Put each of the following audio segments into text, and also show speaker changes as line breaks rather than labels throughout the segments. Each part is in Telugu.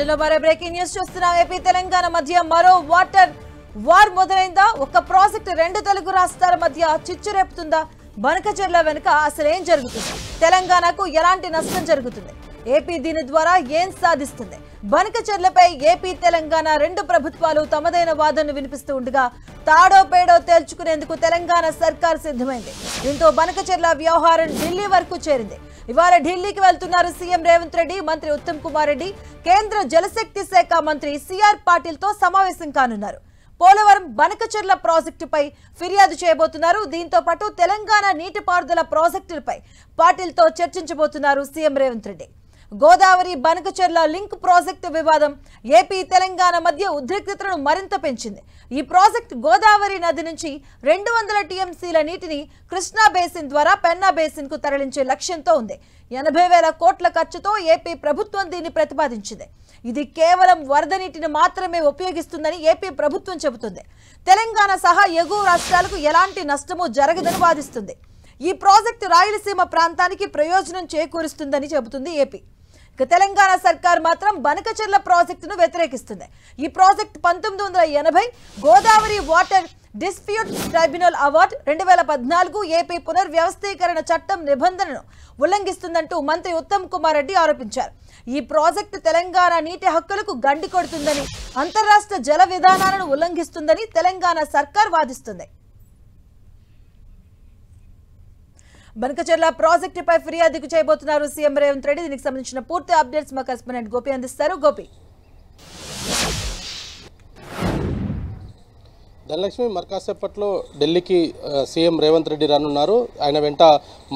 బులెటిన్లో మరో బ్రేకింగ్ న్యూస్ చూస్తున్నాం. ఏపీ తెలంగాణ మధ్య మరో వాటర్ వార్ మొదలైందా? ఒక ప్రాజెక్టు రెండు తెలుగు రాష్ట్రాల మధ్య చిచ్చు రేపుతుందా? బనకచెర్ల వెనుక అసలు ఏం జరుగుతుంది? తెలంగాణకు ఎలాంటి నష్టం జరుగుతుంది? ఏపీ దీని ద్వారా ఏం సాధిస్తుంది? బనకచెర్లపై ఏపీ తెలంగాణ రెండు ప్రభుత్వాలు తమదైన వాదనను వినిపిస్తూ ఉండగా తాడో పేడో తేల్చుకునేందుకు తెలంగాణ సర్కార్ సిద్ధమైంది. దీంతో బనకచెర్ల వ్యవహారం ఢిల్లీ వరకు చేరింది. ఇవాళ ఢిల్లీకి వెళ్తున్నారు సీఎం రేవంత్ రెడ్డి, మంత్రి ఉత్తమ్ కుమార్ రెడ్డి, కేంద్ర జలశక్తి శాఖ మంత్రి సిఆర్ పాటిల్ తో సమావేశం కానున్నారు. పోలవరం బనకచెర్ల ప్రాజెక్టుపై ఫిర్యాదు చేయబోతున్నారు. దీంతో పాటు తెలంగాణ నీటిపారుదల ప్రాజెక్టులపై పాటిల్ తో చర్చించబోతున్నారు CM Revanth Reddy. Godavari Banakacherla link project వివాదం ఏపీ తెలంగాణ మధ్య ఉద్రిక్తతను మరింత పెంచింది. ఈ ప్రాజెక్టు గోదావరి నది నుంచి 200 టీఎంసీల నీటిని కృష్ణా బేసిన్ ద్వారా పెన్నా బేసిన్ కు తరలించే లక్ష్యంతో ఉంది. 80,000 కోట్ల ఖర్చుతో ఏపీ ప్రభుత్వం దీన్ని ప్రతిపాదించింది. ఇది కేవలం వరద నీటిని మాత్రమే ఉపయోగిస్తుందని ఏపీ ప్రభుత్వం చెబుతుంది. తెలంగాణ సహా ఎగువ రాష్ట్రాలకు ఎలాంటి నష్టమూ జరగదని వాదిస్తుంది. ఈ ప్రాజెక్టు రాయలసీమ ప్రాంతానికి ప్రయోజనం చేకూరుస్తుందని చెబుతుంది ఏపీ. తెలంగాణ సర్కార్ మాత్రం బనకచెర్ల ప్రాజెక్టును వ్యతిరేకిస్తుంది. ఈ project 1980 Godavari water dispute tribunal award 2014 AP పునర్వ్యవస్థీకరణ చట్టం నిబంధనను ఉల్లంఘిస్తుందంటూ మంత్రి ఉత్తమ్ కుమార్ రెడ్డి ఆరోపించారు. ఈ ప్రాజెక్టు తెలంగాణ నీటి హక్కులకు గండి కొడుతుందని, అంతర్రాష్ట్ర జల విధానాలను ఉల్లంఘిస్తుందని తెలంగాణ సర్కార్ వాదిస్తుంది. బనకచెర్ల ప్రాజెక్టుపై ఫిర్యాదుకు చేయబోతున్నారు సీఎం రేవంత్ రెడ్డి. దీనికి సంబంధించిన పూర్తి అప్డేట్స్ మా కరెస్పాండెంట్ గోపి అందిస్తారు. గోపి.
ధనలక్ష్మి, మరికాసేపట్లో ఢిల్లీకి సీఎం రేవంత్ రెడ్డి రానున్నారు. ఆయన వెంట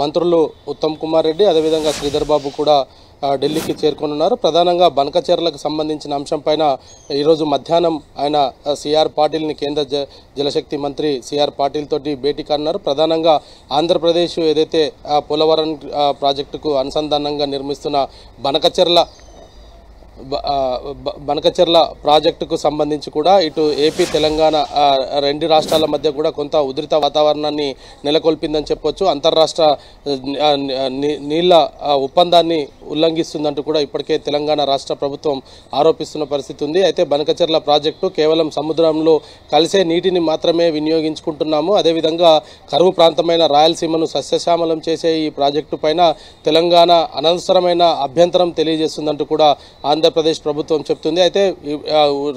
మంత్రులు ఉత్తమ్ కుమార్ రెడ్డి, అదేవిధంగా శ్రీధర్ బాబు కూడా ఢిల్లీకి చేరుకోనున్నారు. ప్రధానంగా బనకచెర్లకు సంబంధించిన అంశం పైన ఈరోజు మధ్యాహ్నం ఆయన సిఆర్ పాటిల్ని, కేంద్ర జలశక్తి మంత్రి సిఆర్ పాటిల్ తోటి భేటీ కానున్నారు. ప్రధానంగా ఆంధ్రప్రదేశ్ ఏదైతే పోలవరం ప్రాజెక్టుకు అనుసంధానంగా నిర్మిస్తున్న బనకచెర్ల ప్రాజెక్టుకు సంబంధించి కూడా ఇటు ఏపీ తెలంగాణ రెండు రాష్ట్రాల మధ్య కూడా కొంత ఉధృత వాతావరణాన్ని నెలకొల్పిందని చెప్పొచ్చు. అంతర్రాష్ట్ర నీళ్ల ఒప్పందాన్ని ఉల్లంఘిస్తుందంటూ కూడా ఇప్పటికే తెలంగాణ రాష్ట్ర ప్రభుత్వం ఆరోపిస్తున్న పరిస్థితి ఉంది. అయితే బనకచెర్ల ప్రాజెక్టు కేవలం సముద్రంలో కలిసే నీటిని మాత్రమే వినియోగించుకుంటున్నాము. అదేవిధంగా కరువు ప్రాంతమైన రాయలసీమను సస్యశ్యామలం చేసే ఈ ప్రాజెక్టు పైన తెలంగాణ అనవసరమైన అభ్యంతరం తెలియజేస్తుందంటూ కూడా ఆంధ్రప్రదేశ్ ప్రభుత్వం చెప్తుంది. అయితే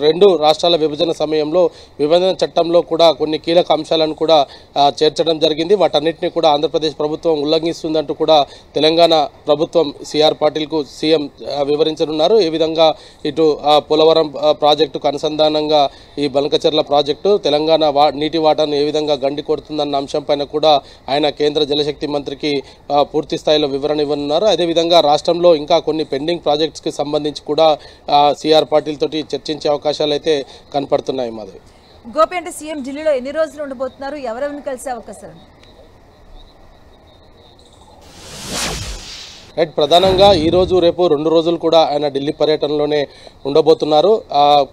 రెండు రాష్ట్రాల విభజన సమయంలో విభజన చట్టంలో కూడా కొన్ని కీలక అంశాలను కూడా చేర్చడం జరిగింది. వాటన్నిటిని కూడా ఆంధ్రప్రదేశ్ ప్రభుత్వం ఉల్లంఘిస్తుందంటూ కూడా తెలంగాణ ప్రభుత్వం సిఆర్ పాటిల్కు సీఎం వివరించనున్నారు. ఏ విధంగా ఇటు పోలవరం ప్రాజెక్టుకు అనుసంధానంగా ఈ బనకచెర్ల ప్రాజెక్టు తెలంగాణ నీటి వాటాను ఏ విధంగా గండి కొడుతుందన్న అంశం పైన కూడా ఆయన కేంద్ర జలశక్తి మంత్రికి పూర్తి స్థాయిలో వివరణ ఇవ్వనున్నారు. అదేవిధంగా రాష్ట్రంలో ఇంకా కొన్ని పెండింగ్ ప్రాజెక్ట్స్కి సంబంధించి కూడా సిఆర్ పాటిల్ తోటి చర్చించే అవకాశాలు అయితే కనపడుతున్నాయి. మాధవి.
గోపి, అంటే సీఎం ఢిల్లీలో ఎన్ని రోజులు ఉండబోతున్నారు? ఎవరెవరిని కలిసే అవకాశాలు?
రైట్, ప్రధానంగా ఈరోజు రేపు 2 రోజులు కూడా ఆయన ఢిల్లీ పర్యటనలోనే ఉండబోతున్నారు.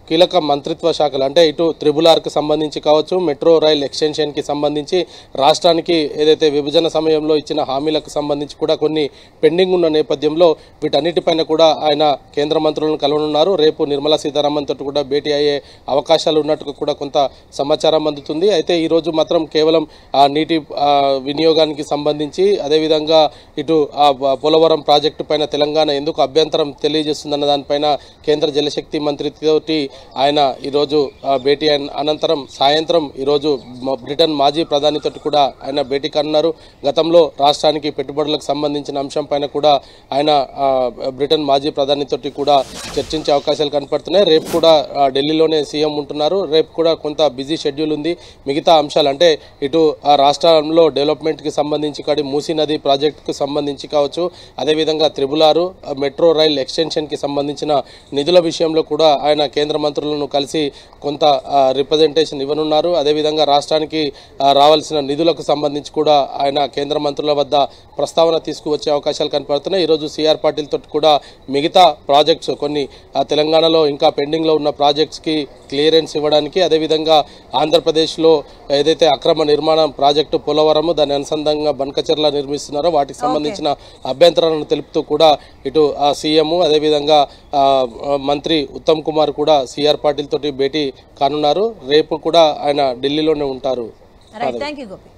కీలక మంత్రిత్వ శాఖలు అంటే ఇటు త్రిబుల్-ఆర్కి సంబంధించి కావచ్చు, మెట్రో రైల్ ఎక్స్టెన్షన్కి సంబంధించి, రాష్ట్రానికి ఏదైతే విభజన సమయంలో ఇచ్చిన హామీలకు సంబంధించి కూడా కొన్ని పెండింగ్ ఉన్న నేపథ్యంలో వీటన్నిటిపైన కూడా ఆయన కేంద్ర మంత్రులను కలవనున్నారు. రేపు నిర్మలా సీతారామన్ తోటి కూడా భేటీ అయ్యే అవకాశాలు ఉన్నట్టు కూడా కొంత సమాచారం అందుతుంది. అయితే ఈరోజు మాత్రం కేవలం నీటి వినియోగానికి సంబంధించి, అదేవిధంగా ఇటు పోలవరం ప్రాజెక్టు పైన తెలంగాణ ఎందుకు అభ్యంతరం తెలియజేస్తుందన్న దానిపైన కేంద్ర జలశక్తి మంత్రితోటి ఆయన ఈరోజు భేటీ అనంతరం సాయంత్రం ఈరోజు బ్రిటన్ మాజీ ప్రధానితో కూడా ఆయన భేటీ కానున్నారు. గతంలో రాష్ట్రానికి పెట్టుబడులకు సంబంధించిన అంశం పైన కూడా ఆయన బ్రిటన్ మాజీ ప్రధానితోటి కూడా చర్చించే అవకాశాలు కనపడుతున్నాయి. రేపు కూడా ఢిల్లీలోనే సీఎం ఉంటున్నారు. రేపు కూడా కొంత బిజీ షెడ్యూల్ ఉంది. మిగతా అంశాలు అంటే ఇటు రాష్ట్రంలో డెవలప్మెంట్కి సంబంధించి కాడి మూసీ నది ప్రాజెక్టుకు సంబంధించి కావచ్చు, అదేవిధంగా త్రిబుల్-ఆర్ మెట్రో రైల్ ఎక్స్టెన్షన్కి సంబంధించిన నిధుల విషయంలో కూడా ఆయన కేంద్ర మంత్రులను కలిసి కొంత రిప్రజెంటేషన్ ఇవ్వనున్నారు. అదేవిధంగా రాష్ట్రానికి రావాల్సిన నిధులకు సంబంధించి కూడా ఆయన కేంద్ర మంత్రుల వద్ద ప్రస్తావన తీసుకువచ్చే అవకాశాలు కనపడుతున్నాయి. ఈరోజు సిఆర్ పాటిల్ తోటి కూడా మిగతా ప్రాజెక్ట్స్ కొన్ని తెలంగాణలో ఇంకా పెండింగ్లో ఉన్న ప్రాజెక్ట్స్కి క్లియరెన్స్ ఇవ్వడానికి, అదేవిధంగా ఆంధ్రప్రదేశ్లో ఏదైతే అక్రమ నిర్మాణం ప్రాజెక్టు పోలవరము దాని అనుసంధానంగా బనకచెర్ల నిర్మిస్తున్నారో వాటికి సంబంధించిన అభ్యంతరాలు శుభాకాంక్షలను తెలుపుతూ కూడా ఇటు సీఎం అదేవిధంగా మంత్రి ఉత్తమ్ కుమార్ కూడా సిఆర్ పాటిల్ తోటి భేటీ కానున్నారు. రేపు కూడా ఆయన ఢిల్లీలోనే ఉంటారు.
Right, thank you Gopi.